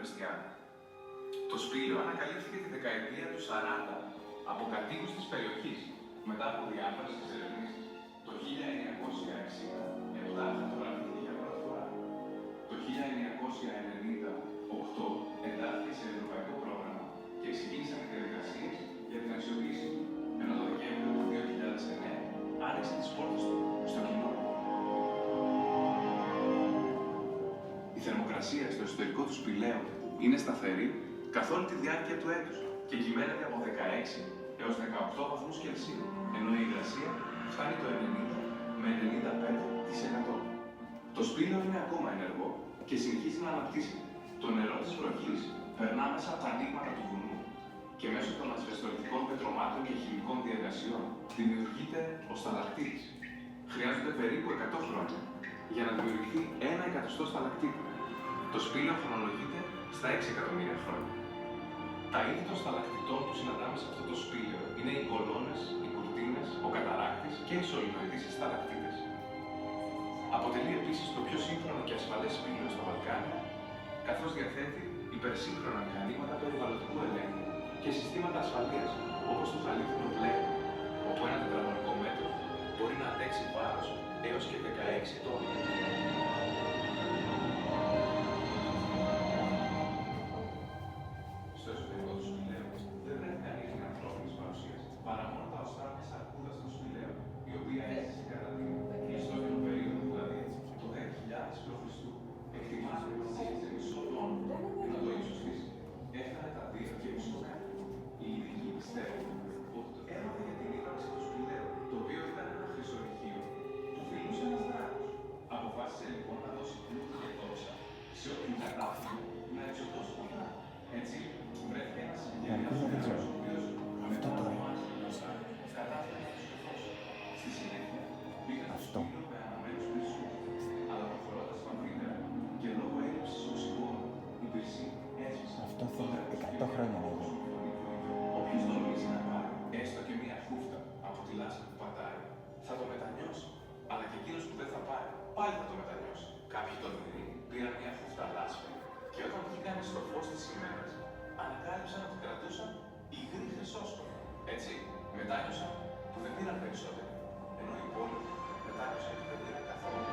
Χριστιανά. Το σπήλαιο ανακαλύφθηκε τη δεκαετία του 40 από κατοίκους της περιοχής μετά από διάφορες εξερευνήσεις. Το 1960 χαρτογραφήθηκε για πρώτη φορά. Το 1998 εντάχθηκε σε ευρωπαϊκό πρόγραμμα και ξεκίνησαν οι διαδικασίες για την αξιοποίηση του, ενώ το Δεκέμβριο του 2009 άνοιξε τις πόρτες του στο κοινό. Η θερμοκρασία στο εσωτερικό του σπηλαίου είναι σταθερή καθ' όλη τη διάρκεια του έτους και κυμαίνεται από 16 έως 18 βαθμούς Κελσίου, ενώ η υγρασία φτάνει το 90 με 95%. Το σπήλαιο είναι ακόμα ενεργό και συνεχίζει να αναπτύσσεται. Το νερό της βροχής περνά μέσα από τα ανοίγματα του βουνού και μέσω των ασβεστολιθικών πετρωμάτων και χημικών διεργασιών δημιουργείται ο σταλακτήτης. Χρειάζονται περίπου 100 χρόνια για να δημιουργηθεί 1 εκατοστό σταλακτήτη. Το σπήλαιο χρονολογείται στα 6 εκατομμύρια χρόνια. Τα είδη των σταλακτητών που συναντάμε σε αυτό το σπήλαιο είναι οι κολόνες, οι κουρτίνες, ο καταράκτης και οι σωληνοειδείς σταλακτίτες. Αποτελεί επίσης το πιο σύγχρονο και ασφαλές σπήλαιο στα Βαλκάνια, καθώς διαθέτει υπερσύγχρονα μηχανήματα περιβαλλοντικού ελέγχου και συστήματα ασφαλείας, όπως το χαλίβουνο πλέον, όπου ένα τετραγωνικό μέτρο μπορεί να αντέξει βάρος έως και 16 τόνους. Στο εσωτερικό του σπηλαίου δεν βρέθηκαν ανοιχτή ανθρώπινης παρουσίας, παρά μόνο τα οστά μιας αρκούδας στο σπηλαίο, η οποία έζησε κατά την Χριστόφινο περίοδο, δηλαδή το 10.000 π.Χ. Εκτιμάται ότι ζήσει μισό τόνο, ενώ το ύψος της έφτανε τα 2,5 μέτρα. Οι ειδικοί πιστεύουν ότι το έμαθε για την ύπαρξη του σπηλαίου, το οποίο ήταν ένα χρυσορυχείο που φιλούσε ένας δράκος. Αποφάσισε λοιπόν να δώσει πλούτο και δόξα σε όποιον κατάφερε να εξοδώσει τον δράκο. Έτσι, βρέθηκε ένας διαβιβασμένος ο οποίος με το δρόμάκι μπροστά κατάφερε να τους σκεφτώσει. Στη συνέχεια, πήγαν στο σπήλαιο με αναμένους μισούς, αλλά προχωρώντας βαθύτερα και λόγω έλλειψης οξυγόνου, η πυρσή έσβησε. Αυτό θέλει 100 χρόνια να γίνει. Όποιος τολμήσει να πάρει έστω και μία χούφτα από τη λάσπη που πατάει, θα το μετανιώσει. Αλλά και εκείνος που δεν θα πάρει, πάλι θα το μετανιώσει. Κάποιοι τολμηροί πήραν μία χούφτα λάσπη και όταν βγήκαν στο φως της ημέρας, ανακάλυψαν ότι κρατούσαν υγρή χρυσόσκοπο. Έτσι, μετάνιωσαν που δεν πήραν περισσότερο, ενώ οι υπόλοιποι μετάνιωσαν ότι δεν πήραν καθόλου.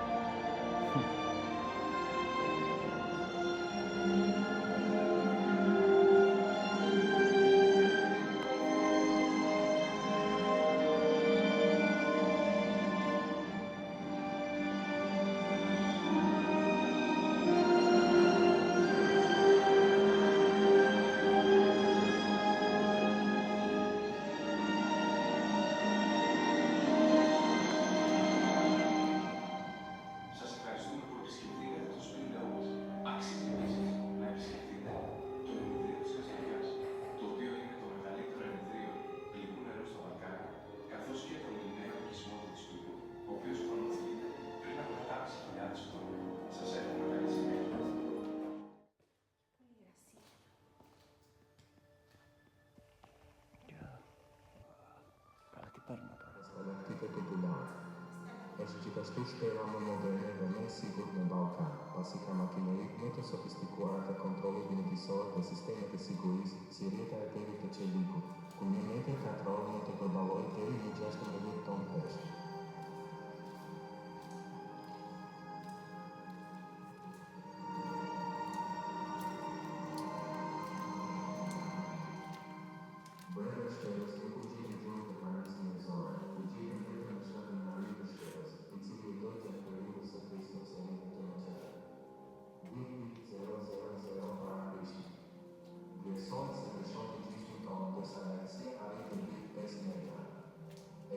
Escitações pela moderna México no Balcão, básica maquinaria, muito sofisticada, controle de medição do sistema de segurança, seria da acredita chelico, community control metodology theory e gestion of the tom test.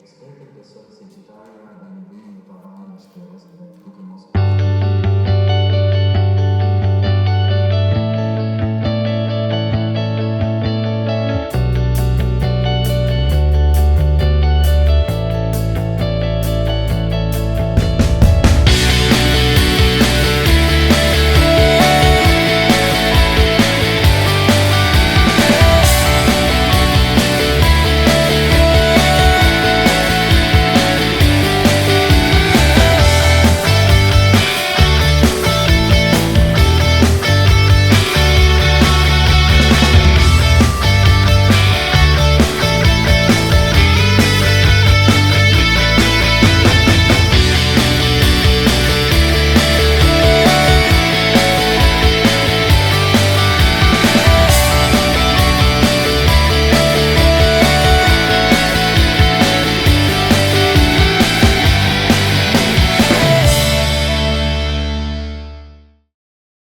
Experta pessoa científica e vinho para as estrelas, porque nós